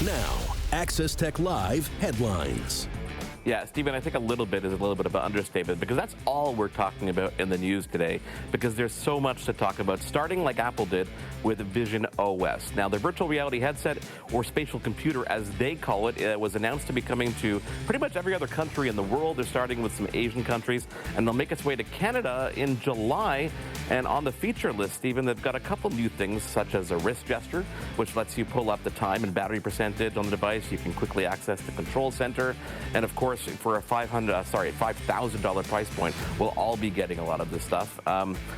Now, Access Tech Live headlines. Yeah, Stephen, I think a little bit is a little bit of an understatement because that's all we're talking about in the news today because there's so much to talk about, starting like Apple did with Vision OS. Now, their virtual reality headset, or spatial computer as they call it, was announced to be coming to pretty much every other country in the world. They're starting with some Asian countries, and they'll make its way to Canada in July. And on the feature list, Stephen, they've got a couple new things, such as a wrist gesture, which lets you pull up the time and battery percentage on the device. You can quickly access the control center. And of course, for a $5,000 price point, we'll all be getting a lot of this stuff.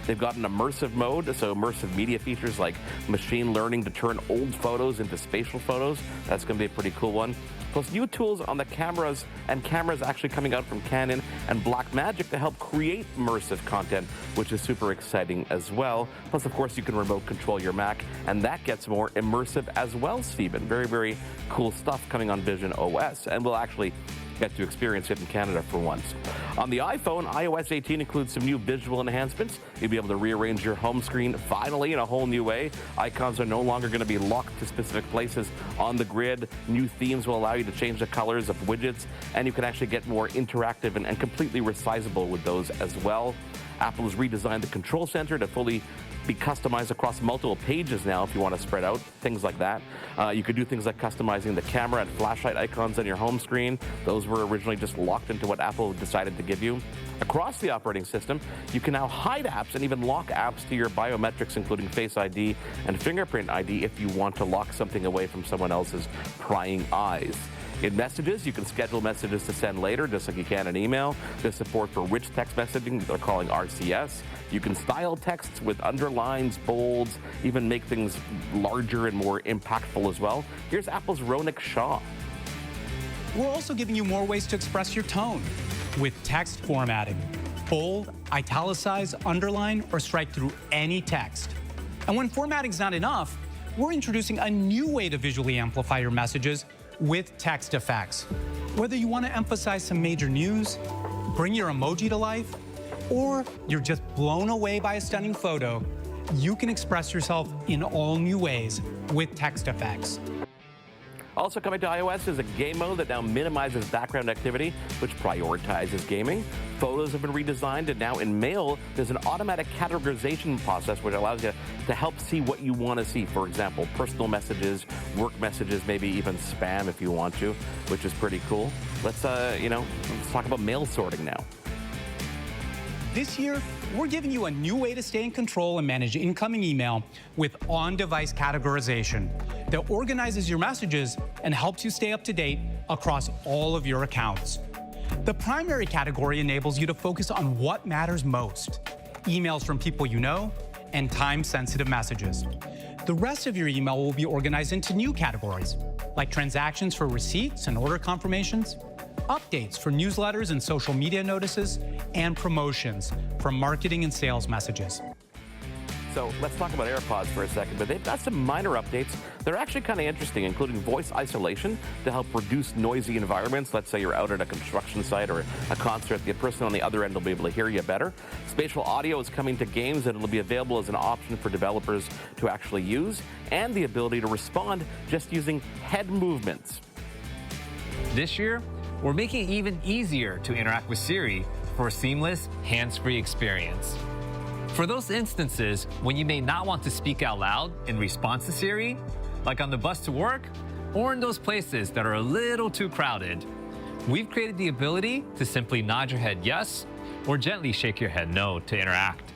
They've got an immersive mode, so immersive media features like machine learning to turn old photos into spatial photos. That's going to be a pretty cool one. Plus new tools on the cameras, and cameras actually coming out from Canon and Blackmagic to help create immersive content, which is super exciting as well. Plus, of course, you can remote control your Mac, and that gets more immersive as well, Stephen. Very, very cool stuff coming on Vision OS, and we'll actually get to experience it in Canada for once. On the iPhone, iOS 18 includes some new visual enhancements. You'll be able to rearrange your home screen finally in a whole new way. Icons are no longer going to be locked to specific places on the grid. New themes will allow you to change the colors of widgets, and you can actually get more interactive and completely resizable with those as well. Apple has redesigned the control center to fully be customized across multiple pages now if you want to spread out, things like that. You could do things like customizing the camera and flashlight icons on your home screen. Those were originally just locked into what Apple decided to give you. Across the operating system, you can now hide apps and even lock apps to your biometrics, including Face ID and Fingerprint ID, if you want to lock something away from someone else's prying eyes. In Messages, you can schedule messages to send later, just like you can in email. There's support for rich text messaging that they're calling RCS. You can style texts with underlines, bolds, even make things larger and more impactful as well. Here's Apple's Ronak Shah. We're also giving you more ways to express your tone with text formatting. Bold, italicize, underline, or strike through any text. And when formatting's not enough, we're introducing a new way to visually amplify your messages with text effects. Whether you want to emphasize some major news, bring your emoji to life, or you're just blown away by a stunning photo, you can express yourself in all new ways with text effects. Also coming to iOS is a game mode that now minimizes background activity, which prioritizes gaming. Photos have been redesigned, and now in Mail, there's an automatic categorization process which allows you to help see what you want to see. For example, personal messages, work messages, maybe even spam if you want to, which is pretty cool. Let's talk about mail sorting now. This year, we're giving you a new way to stay in control and manage incoming email with on-device categorization that organizes your messages and helps you stay up to date across all of your accounts. The primary category enables you to focus on what matters most: emails from people you know and time-sensitive messages. The rest of your email will be organized into new categories, like transactions for receipts and order confirmations, updates for newsletters and social media notices, and promotions for marketing and sales messages. So let's talk about AirPods for a second, but they've got some minor updates. They're actually kind of interesting, including voice isolation to help reduce noisy environments. Let's say you're out at a construction site or a concert, the person on the other end will be able to hear you better. Spatial audio is coming to games, and it'll be available as an option for developers to actually use, and the ability to respond just using head movements. This year, we're making it even easier to interact with Siri for a seamless, hands-free experience. For those instances when you may not want to speak out loud in response to Siri, like on the bus to work, or in those places that are a little too crowded, we've created the ability to simply nod your head yes, or gently shake your head no to interact.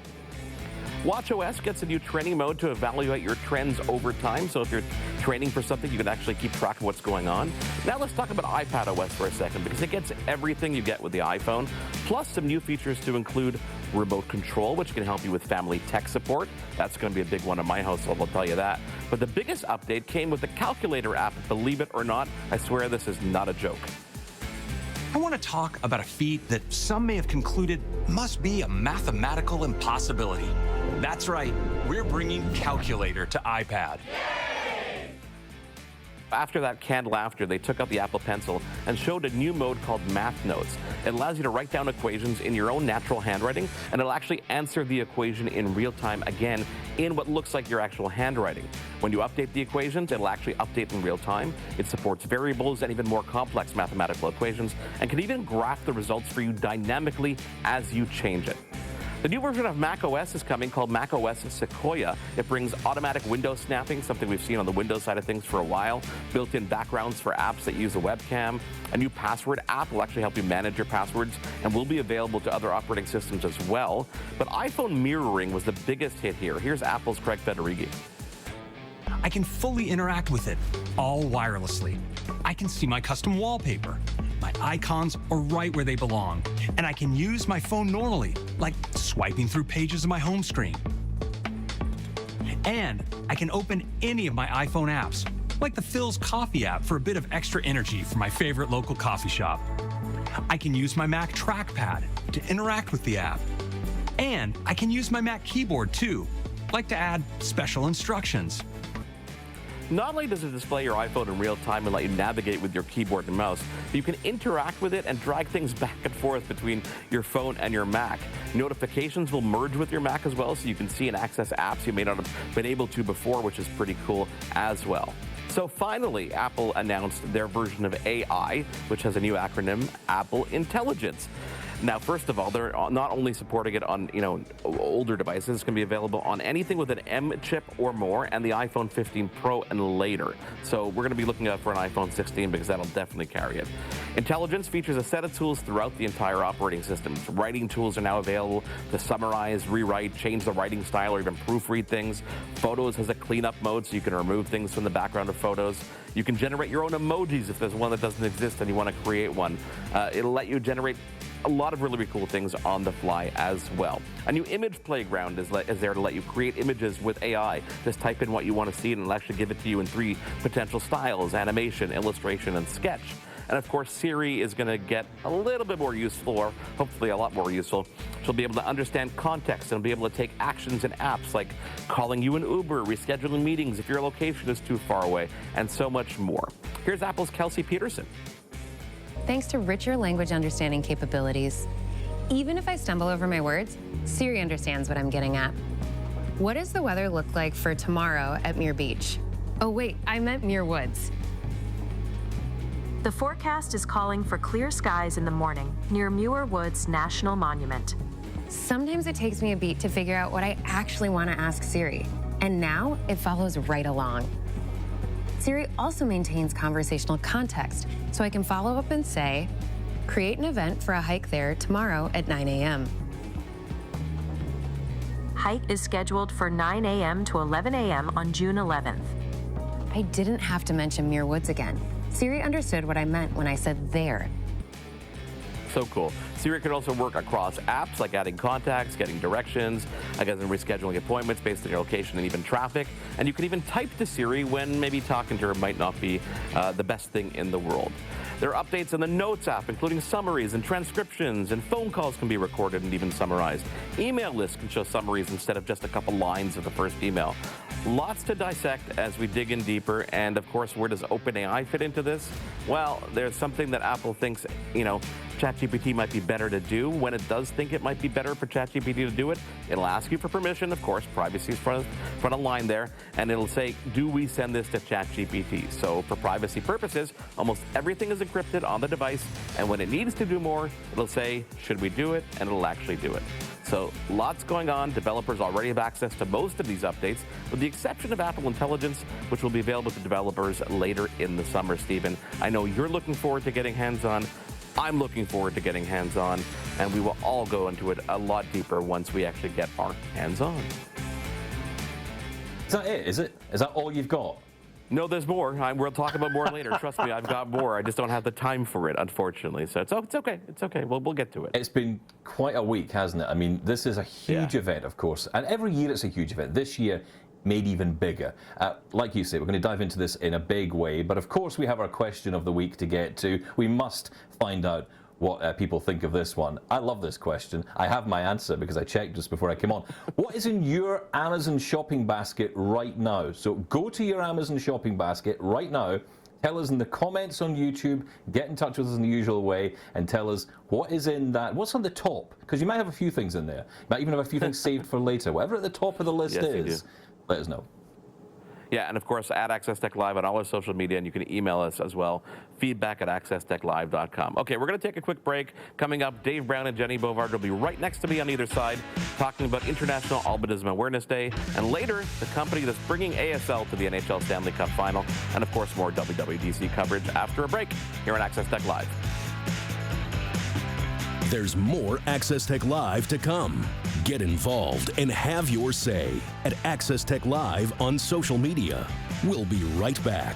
watchOS gets a new training mode to evaluate your trends over time. So if you're training for something, you can actually keep track of what's going on. Now let's talk about iPadOS for a second, because it gets everything you get with the iPhone, plus some new features to include remote control, which can help you with family tech support. That's going to be a big one in my household, I'll tell you that. But the biggest update came with the Calculator app. Believe it or not, I swear this is not a joke. I want to talk about a feat that some may have concluded must be a mathematical impossibility. That's right, we're bringing Calculator to iPad. After that canned laughter, they took out the Apple Pencil and showed a new mode called Math Notes. It allows you to write down equations in your own natural handwriting, and it'll actually answer the equation in real time again in what looks like your actual handwriting. When you update the equations, it'll actually update in real time. It supports variables and even more complex mathematical equations, and can even graph the results for you dynamically as you change it. The new version of macOS is coming called macOS Sequoia. It brings automatic window snapping, something we've seen on the Windows side of things for a while, built-in backgrounds for apps that use a webcam. A new password app will actually help you manage your passwords and will be available to other operating systems as well. But iPhone mirroring was the biggest hit here. Here's Apple's Craig Federighi. I can fully interact with it, all wirelessly. I can see my custom wallpaper. My icons are right where they belong, and I can use my phone normally, like swiping through pages of my home screen. And I can open any of my iPhone apps, like the Phil's Coffee app for a bit of extra energy for my favorite local coffee shop. I can use my Mac trackpad to interact with the app. And I can use my Mac keyboard too, like to add special instructions. Not only does it display your iPhone in real time and let you navigate with your keyboard and mouse, but you can interact with it and drag things back and forth between your phone and your Mac. Notifications will merge with your Mac as well, so you can see and access apps you may not have been able to before, which is pretty cool as well. So finally, Apple announced their version of AI, which has a new acronym, Apple Intelligence. Now, first of all, they're not only supporting it on, older devices. It's going to be available on anything with an M chip or more, and the iPhone 15 Pro and later. So we're going to be looking out for an iPhone 16 because that'll definitely carry it. Intelligence features a set of tools throughout the entire operating system. Writing tools are now available to summarize, rewrite, change the writing style, or even proofread things. Photos has a cleanup mode, so you can remove things from the background of photos. You can generate your own emojis if there's one that doesn't exist and you want to create one. It'll let you generate a lot of really cool things on the fly as well. A new image playground is there to let you create images with AI. Just type in what you want to see and it'll actually give it to you in 3 potential styles: animation, illustration, and sketch. And of course, Siri is going to get a little bit more useful, or hopefully a lot more useful. She'll be able to understand context and be able to take actions in apps like calling you an Uber, rescheduling meetings if your location is too far away, and so much more. Here's Apple's Kelsey Peterson. Thanks to richer language understanding capabilities, even if I stumble over my words, Siri understands what I'm getting at. What does the weather look like for tomorrow at Muir Beach? Oh wait, I meant Muir Woods. The forecast is calling for clear skies in the morning near Muir Woods National Monument. Sometimes it takes me a beat to figure out what I actually want to ask Siri, and now it follows right along. Siri also maintains conversational context, so I can follow up and say, create an event for a hike there tomorrow at 9 a.m. Hike is scheduled for 9 a.m. to 11 a.m. on June 11th. I didn't have to mention Muir Woods again. Siri understood what I meant when I said there. So cool. Siri can also work across apps like adding contacts, getting directions, and rescheduling appointments based on your location and even traffic. And you can even type to Siri when maybe talking to her might not be the best thing in the world. There are updates in the Notes app, including summaries and transcriptions, and phone calls can be recorded and even summarized. Email lists can show summaries instead of just a couple lines of the first email. Lots to dissect as we dig in deeper, and of course, where does OpenAI fit into this? Well, there's something that Apple thinks, ChatGPT might be better to do. When it does think it might be better for ChatGPT to do it, it'll ask you for permission, of course, privacy is front of line there, and it'll say, do we send this to ChatGPT? So for privacy purposes, almost everything is encrypted on the device, and when it needs to do more, it'll say, should we do it? And it'll actually do it. So lots going on. Developers already have access to most of these updates, with the exception of Apple Intelligence, which will be available to developers later in the summer, Stephen. I know you're looking forward to getting hands-on. I'm looking forward to getting hands-on, and we will all go into it a lot deeper once we actually get our hands-on. Is that it? Is that all you've got? No, there's more. We'll talk about more later. Trust me, I've got more. I just don't have the time for it, unfortunately. So it's okay. It's okay. We'll get to it. It's been quite a week, hasn't it? I mean, this is a huge event, of course. And every year it's a huge event. This year, made even bigger. Like you say, we're going to dive into this in a big way. But of course, we have our question of the week to get to. We must find out what people think of this one. I love this question. I have my answer because I checked just before I came on. What is in your Amazon shopping basket right now? So go to your Amazon shopping basket right now. Tell us in the comments on YouTube, get in touch with us in the usual way, and tell us what is in that, what's on the top, because you might have a few things in there. You might even have a few things saved for later. Whatever at the top of the list is, let us know. Yeah, and of course, at Access Tech Live on all our social media, and you can email us as well, feedback@accesstechlive.com. Okay, we're going to take a quick break. Coming up, Dave Brown and Jenny Bovard will be right next to me on either side, talking about International Albinism Awareness Day, and later, the company that's bringing ASL to the NHL Stanley Cup Final, and of course, more WWDC coverage after a break here on Access Tech Live. There's more Access Tech Live to come. Get involved and have your say at Access Tech Live on social media. We'll be right back.